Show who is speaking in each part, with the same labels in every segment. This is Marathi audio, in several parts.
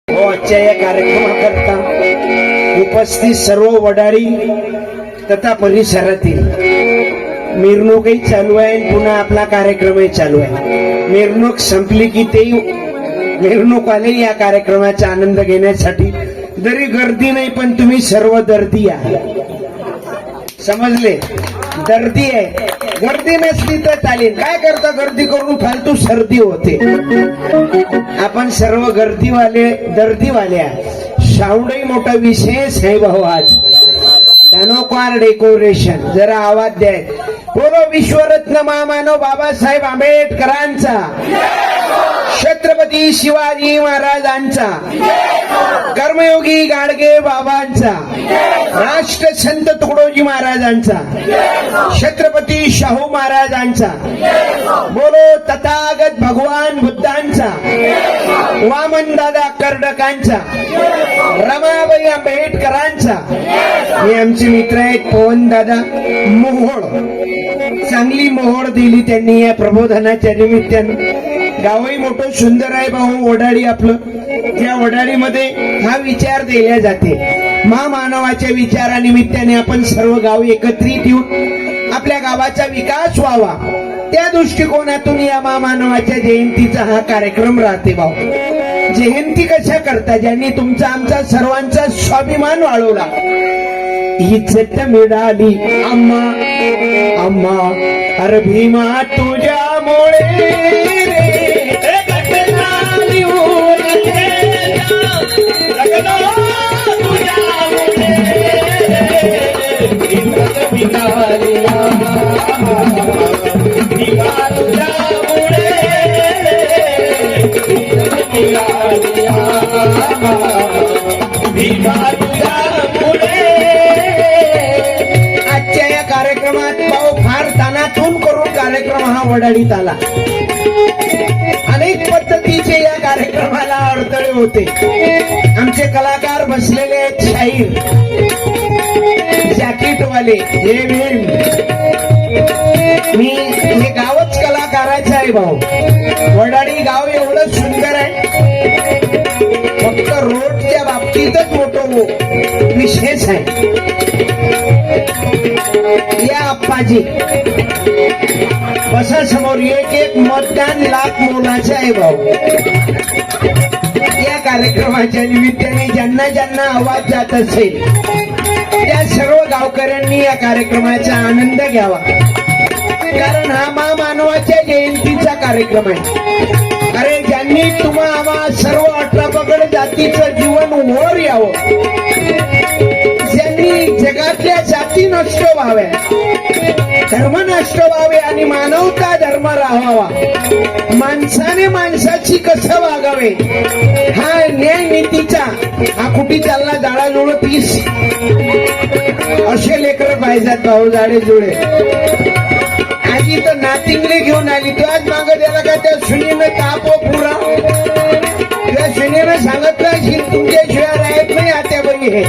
Speaker 1: आजच्या या कार्यक्रमाकरता उपस्थित सर्व वडाळी तथा परिसरातील मिरवणूकही चालू आहे, पुन्हा आपला कार्यक्रमही चालू आहे. मिरवणूक संपली की ते मिरवणूक आले या कार्यक्रमाचा आनंद घेण्यासाठी. जरी गर्दी नाही पण तुम्ही सर्व दर्दी आहे, समजले? दर्दी आहे. गर्दी नसली तर चालेल, काय करता गर्दी करून फालतू सर्दी होते. आपण सर्व गर्दीवाले दर्दीवाले आहे. साऊंडही मोठा विशेष आहे भाऊ. आज धनोकार डेकोरेशन जरा आवाज द्याय. बोलो विश्वरत्न महामानव बाबासाहेब आंबेडकरांचा, छत्रपती शिवाजी महाराजांचा, कर्मयोगी गाडगे बाबांचा, राष्ट्रसंत तुकडोजी महाराजांचा, छत्रपती शाहू महाराजांचा, बोलो तथागत भगवान बुद्धांचा, वामन दादा कर्डकांचा, रमाबाई आंबेडकरांचा. हे आमचे मित्र आहेत पवन दादा मोहोळ. चांगली मोहोळ दिली त्यांनी या प्रबोधनाच्या निमित्तानं. गावही मोठं सुंदर आहे भाऊ वडाळी आपलं. त्या वडाळीमध्ये हा विचार दिला जाते. महामानवाच्या विचारानिमित्ताने आपण सर्व गाव एकत्रित येऊन आपल्या गावाचा विकास व्हावा, त्या दृष्टिकोनातून या महामानवाच्या जयंतीचा हा कार्यक्रम राहते भाऊ. जयंती कशा करता? ज्यांनी तुमचा आमचा सर्वांचा स्वाभिमान वाढवला, इज्जत मिळाली आम्हा आम्हा. अरे भीमा तुझ्यामुळे आजच्या या कार्यक्रमात भाऊ फार तानातून करून कार्यक्रम हा वडाळीत आला. अनेक पद्धतीचे या कार्यक्रमाला अडथळे होते. आमचे कलाकार बसलेले आहेत, शाहीर जॅकेटवाले. मी हे गावच कलाकाराचं आहे भाऊ. वडाळी गाव एवढं सुंदर आहे, फक्त रोडच्या बाबतीतच मोठं विशेष आहे. या आप्पाजी बसा समोर. एक एक मतदान लाख मोलाचं आहे भाऊ. या कार्यक्रमाच्या निमित्ताने ज्यांना ज्यांना आवाज जात असेल त्या सर्व गावकऱ्यांनी या कार्यक्रमाचा आनंद घ्यावा, कारण हा महामानवाच्या जयंतीचा कार्यक्रम आहे. अरे ज्यांनी तुम्हा आम्हा सर्व 18 पगड जातीचं जीवन वर यावं, ज्यांनी जगातल्या जाती नष्ट व्हाव्या, धर्म नष्ट व्हावे आणि मानवता धर्म राहावा, माणसाने माणसाची कसं वागावे, हा न्याय नीतीचा हा कुठे चालला जाळाजुळ 30 असे लेकर पाहिजेत भाऊ. जाडे जुळे आजी तर नातिंगले घेऊन आली. तू आज माग द्याला का त्या सुनीनं ताप पुरा. त्या सुनीनं सांगितलं तुमच्याशिवाय राहत नाही आत्याबाई. हे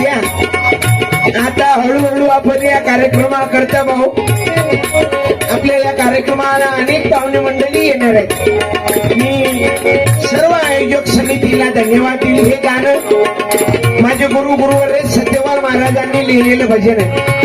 Speaker 1: या आता हळूहळू आपण या कार्यक्रमाकरता भाऊ, आपल्या या कार्यक्रमाला अनेक पाहुणे मंडळी येणार आहेत. मी सर्व आयोजक समितीला धन्यवाद दिले. हे गाणं माझे गुरुवर सत्यवान महाराजांनी लिहिलेलं भजन आहे.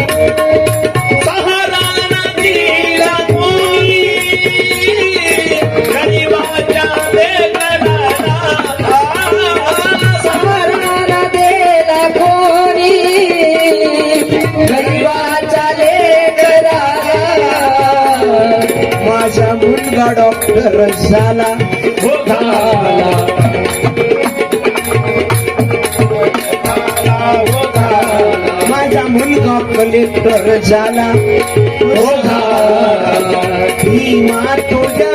Speaker 1: माझा मुलगा डॉक्टर झाला हो झाला, माझा मुलगा कलेक्टर झाला हो झाला. भीमा तुझ्या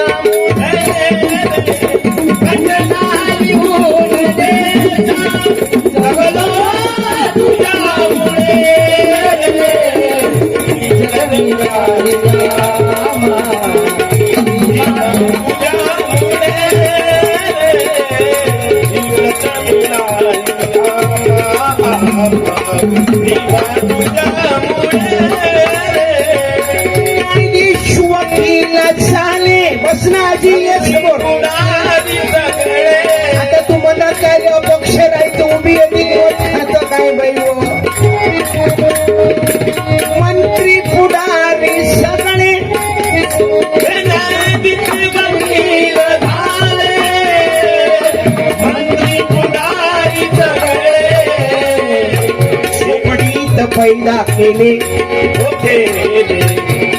Speaker 1: वकील झाले बसनाजी समोर. आता पैदा केले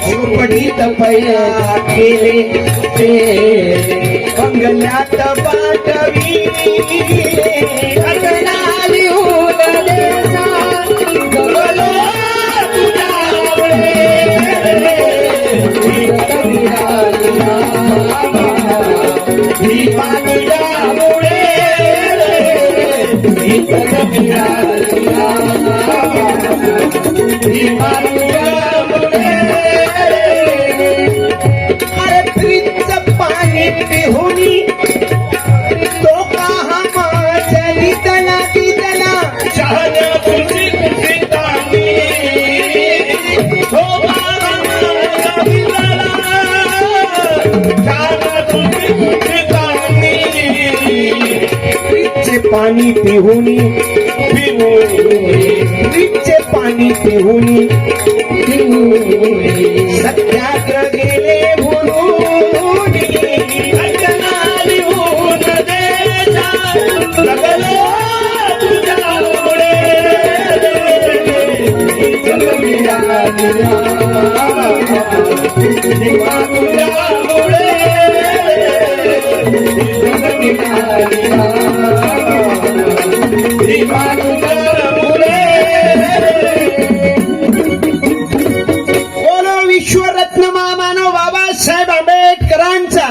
Speaker 1: झोपडीत पैदा केले बंगल्यात पाठवी
Speaker 2: अगनाली उदलेचा गगलो तुझ्यामुळे
Speaker 1: भीमा तुझ्यामुळे भीमा तुझ्यामुळे अरे फ्रीजचं पाणी पिहुनी तो का माझ्या दिदला दिदला
Speaker 2: चाहण्या तुझी तुझी तांडी हो बाबा चाहण्या तुझी तुझी तांडी
Speaker 1: फ्रीजचे पाणी पिहुनी फ्रीजचे पाणी पिहुनी सत्याग्रह गेले भुलून
Speaker 2: अगनाली उदलेचा गगलो तुझ्यामुळे भीमा तुझ्यामुळे भीमा तुझ्यामुळे
Speaker 1: बोलो विश्वरत्न महामानव बाबासाहेब आंबेडकरांचा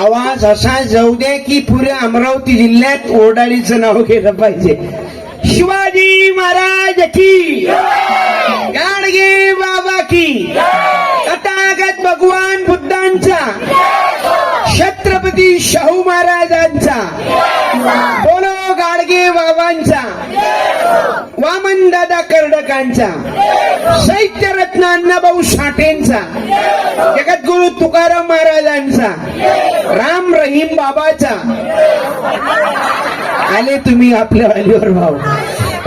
Speaker 1: आवाज असा जाऊ दे की पुऱ्या अमरावती जिल्ह्यात ओरडाळीचं नाव घेतलं पाहिजे. शिवाजी महाराज की गाडगे बाबा की तथागत भगवान बुद्धांचा छत्रपती शाहू महाराजांचा बोलो गाडगे बाबांचा वामन दादा कर्डकांचा साहित्यरत्न अण्णाभाऊ साठेंचा जगद्गुरु तुकाराम महाराजांचा राम रहीम बाबाचा आले तुम्ही आपल्या वालीवर भाऊ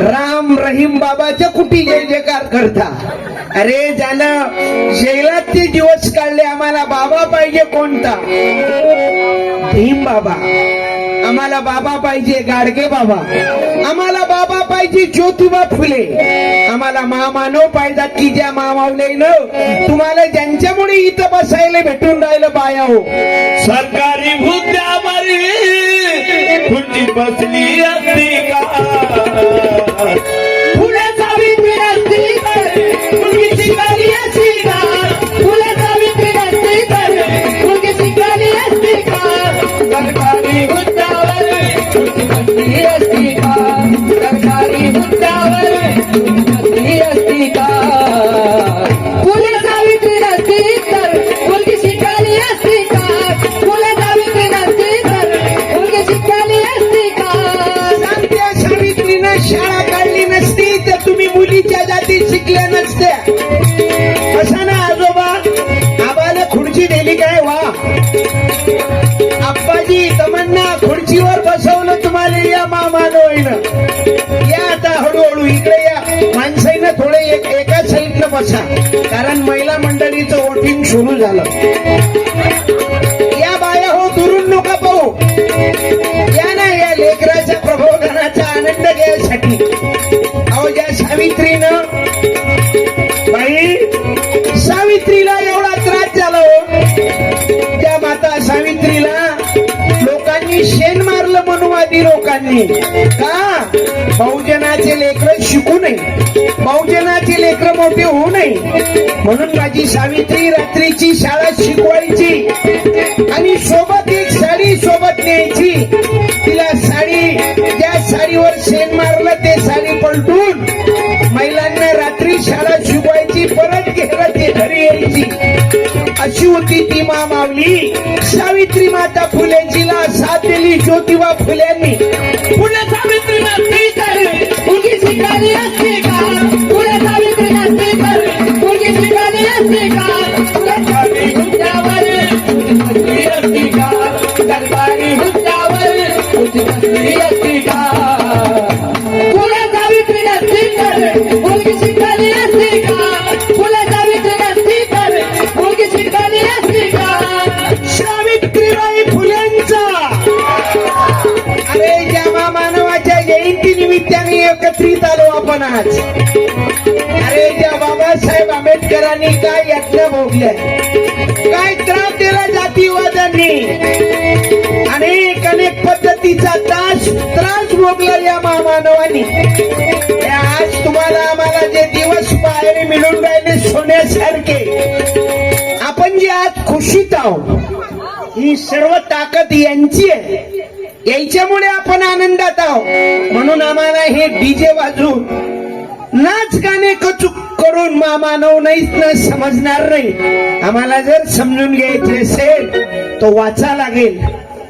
Speaker 1: राम रहीम बाबाच्या कुठे जय जयकार करता. अरे ज्यानं जैलात ते दिवस काढले आम्हाला बाबा पाहिजे कोणता भीम बाबा आम्हाला बाबा पाहिजे गाडगे बाबा आम्हाला बाबा पाहिजे ज्योतिबा फुले आम्हाला महामानव पाहिजे की ज्या महामावलेनं तुम्हाला ज्यांच्यामुळे इथं बसायला भेटून राहिलं बाया हो.
Speaker 2: सरकारी हुद्द्यावर खुर्ची बसली असती का फुले सावित्री असती तर मुलगी शिकाली असती का फुले सावित्री असती तर मुलगी शिकाली असती का सरकारी हुद्द्यावर खुर्ची बसली असती का सरकारी हुद्द्यावर खुर्ची बसली असती का फुले सावित्री नसती तर मुलगी शिकाली असती का फुले सावित्री नसती तर मुलगी शिकाली असती का
Speaker 1: सांगत्या सावित्रीनं शाळा काढली नसती तर तुम्ही मुलीच्या जाती शिकल्या नसत्या. असं ना आजोबा आबाला खुर्ची दिली काय वा आप्पाजी तमन्ना खुर्चीवर बसवलं तुम्हाला या मामानोईनं या आता हळूहळू इकडे या माणसाईनं थोडे एका साईडनं बसा कारण महिला मंडळीचं वोटिंग सुरू झालं. या बाया हो दुरून नका पाहू या ना या लेकराच्या प्रबोधनाचा आनंद घ्यायसाठी अहो ज्या सावित्रीनं बाई सावित्रीला एवढा त्रास झाला हो त्या माता सावित्रीला लोकांनी शेण मारलं मनुवादी लोकांनी का बहुजनाचे लेकर शिकू नये बहुजनाचे लेकर मोठे होऊ नये म्हणून माझी सावित्री रात्रीची शाळा शिकवायची आणि सोबत एक साडी सोबत न्यायची तिला साडी ज्या साडीवर शेण मारलं ते साडी पलटून महिलांना रात्री शाळा शिकवायची परत घरात घरी यायची अशी होती ती मामावली सावित्री माता फुलेजीला साथ दिली ज्योतिबा फुल्यांनी.
Speaker 2: फुले सावित्री नसती तर मुलगी शिकाली असती का फुले सावित्री नसती तर मुलगी शिकाली असती का सरकारी हुद्द्यावर खुर्ची बसली असती का सरकारी हुद्द्यावर खुर्ची बसली असती का फुले सावित्री नसती तर मुलगी शिकाली असती का फुले सावित्री नसती तर मुलगी शिकाली असती का
Speaker 1: सावित्रीबाई फुल्यांचा अरे ज्या मानवाच्या जयंती निमित्ताने एकत्रित आलो आपण आपण आज. अरे त्या बाबासाहेब आंबेडकरांनी काय यातना भोगल्या, काय त्रास दिला जातीवादांनी, अनेक पद्धतीचा त्रास भोगला या महामानवांनी. आज तुम्हाला आम्हाला जे दिवस पाहायला मिळून राहिले सोन्यासारखे, आपण जे आज खुशीत आहोत ही सर्व ताकद यांची आहे, याच्यामुळे आपण आनंदात आहोत. म्हणून आम्हाला हे डीजे वाजवून नाच गाणे कचूक करून मानव नाहीच न समजणार नाही. आम्हाला जर समजून घ्यायचे असेल तो वाचा लागेल,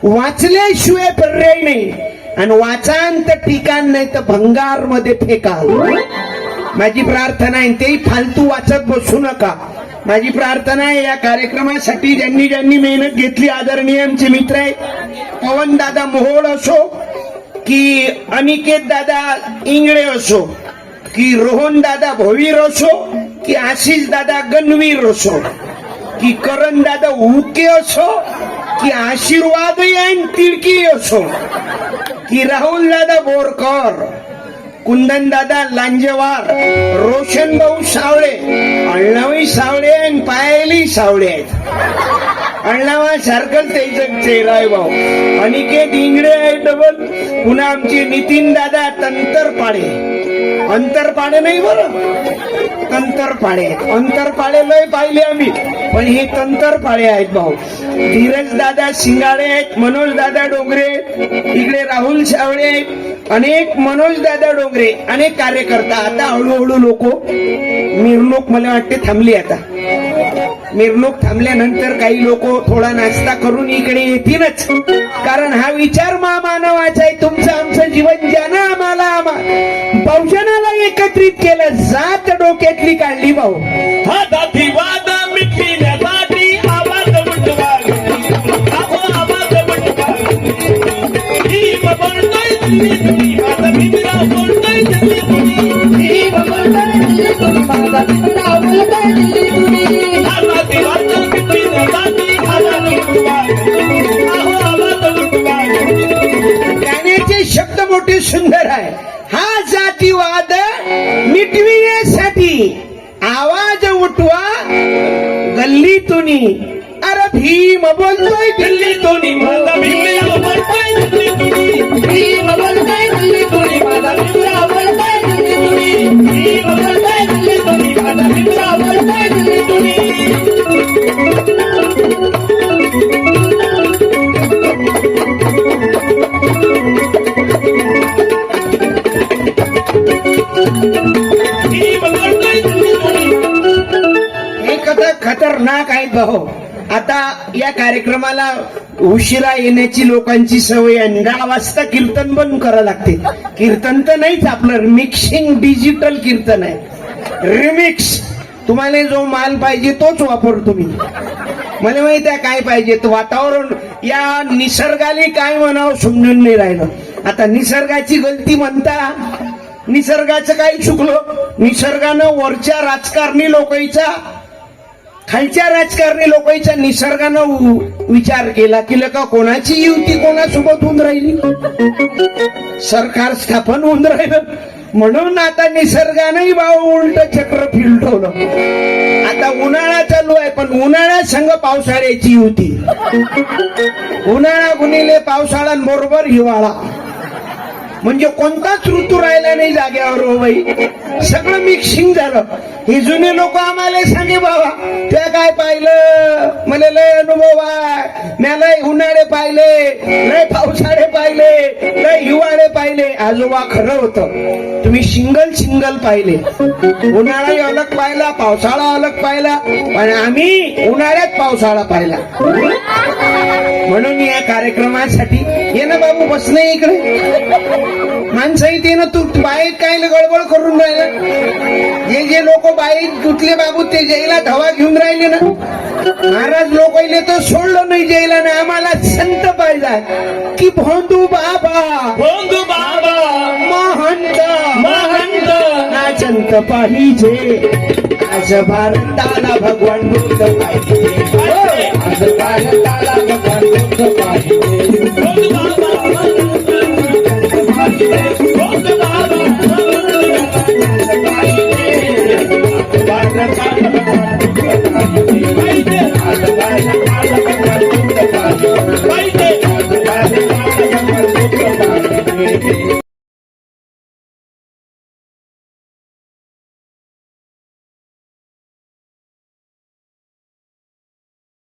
Speaker 1: वाचल्याशिवाय पर्याय नाही. आणि वाचांत ठिकाण नाही तर भंगार मध्ये फेकाल. माझी प्रार्थना आहे, तेही फालतू वाचत बसू नका. माझी प्रार्थना आहे या कार्यक्रमासाठी ज्यांनी मेहनत घेतली, आदरणीय आमचे मित्र आहे पवन दादा मोहोळ असो की अनिकेत दादा इंगळे असो की रोहन दादा भोवीर असो की आशिष दादा गणवीर असो की करण दादा उके असो की आशीर्वाद आणि तिडकी असो की राहुल दादा बोरकर, कुंदन दादा लांजेवार, रोशन भाऊ सावळे, अण्णाबाई सावळे आणि पायली सावळे आहेत. अण्णावा सारखंच त्याचं चेहरा आहे भाऊ. अनिकेत इंगळे आहे डबल. पुन्हा आमचे नितीन दादा अंतरपाडे नाही बरं, तंतरपाडे आहेत. अंतरपाडे लय पाहिले आम्ही, पण हे तंतरपाडे आहेत भाऊ. धीरज दादा शिंगाडे आहेत, मनोज दादा डोंगरे, इकडे राहुल सावळे आहेत, अनेक मनोज दादा डोंगरे, अनेक कार्यकर्ता. आता हळूहळू लोक मिरवणूक मला वाटते थांबली. आता मिरवणूक थांबल्यानंतर काही लोक थोडा नाश्ता करून इकडे येतीलच, कारण हा विचार मानवाचा आहे. तुमचं आमचं जीवन ज्यानं आम्हाला बहुजनाला एकत्रित केलं, जात डोक्यातली काढली भाऊ.
Speaker 2: हा जातीवाद मिटविण्यासाठी आवाज उठवा, आवाज उठवा. ही बोलतोय दिल्ली, माझा मित्र बोलतोय दिल्ली, ही बोलतोय दिल्ली, माझा मित्र बोलतोय दिल्ली. हा जातीवाद मिटविण्यासाठी आवाज उठवा, आवाज उठवा.
Speaker 1: गाण्याचे शब्द मोठे सुंदर आहे. हा जातीवाद मिटविण्यासाठी आवाज उठवा गल्लीतून. अरे भीम बोलतोय
Speaker 2: दिल्लीतून, माझा मित्र बोलतोय दिल्लीतून, भीम बोलतोय दिल्लीतून, माझा मित्र बोलतोय दिल्लीतून, भीम बोलतोय दिल्लीतून, माझा मित्र बोलतोय दिल्लीतून.
Speaker 1: हे कथा खतरनाक आहेत भाऊ. आता या कार्यक्रमाला उशिरा येण्याची लोकांची सवय आहे. 10 वाजता कीर्तन बंद करावं लागते. कीर्तन तर नाहीच आपलं, मिक्सिंग डिजिटल कीर्तन आहे, रिमिक्स. तुम्हाला जो माल पाहिजे तोच वापरतो मी. मला माहित आहे काय पाहिजे. तर वातावरण या निसर्गाने काय म्हणावं समजून नाही राहिलं. आता निसर्गाची गलती म्हणता, निसर्गाचं काही चुकलो. निसर्गानं वरच्या राजकारणी लोकांचा, खालच्या राजकारणी लोकांचा निसर्गानं विचार केला की लका कोणाची युती कोणासोबत होऊन राहिली, सरकार स्थापन होऊन राहिलं. म्हणून आता निसर्गानंही भाऊ उलट चक्र फिरवलं. आता उन्हाळा चालू आहे, पण उन्हाळ्या संग पावसाळ्याची युती. उन्हाळा गुणिले पावसाळा बरोबर हिवाळा, म्हणजे कोणताच ऋतू राहिला नाही जाग्यावर. हो बाई, सगळं मिक्सिंग झालं. हे जुने लोक आम्हाला सांगे बाबा त्या काय पाहिलं, मला लय अनुभव आहे, मी लय उन्हाळे पाहिले, लय पावसाळे पाहिले, लय हिवाळे पाहिले. आजोबा खरं होतं, तुम्ही सिंगल पाहिले. उन्हाळाही अलग पाहिला, पावसाळा अलग पाहिला, पण आम्ही उन्हाळ्यात पावसाळा पाहिला. म्हणून या कार्यक्रमासाठी ये ना बाबू, बस नाही इकडे. माणसंही ते ना, तू बाईक काय गडबड करून राहिला. जे लोक बाईक तुटले बाबू ते जैला धवा घेऊन राहिले ना. महाराज लोकांनी तर सोडलं नाही जैला ना. आम्हाला संत पाहिजे की भोंदू बाबा,
Speaker 2: बंधू बाबा,
Speaker 1: महंत
Speaker 2: महंत,
Speaker 1: नाचंत पाहिजे. आज भारताला भगवान बुद्ध पाहिजे,
Speaker 2: आज भारताला भगवान बुद्ध पाहिजे. बंधू बाबा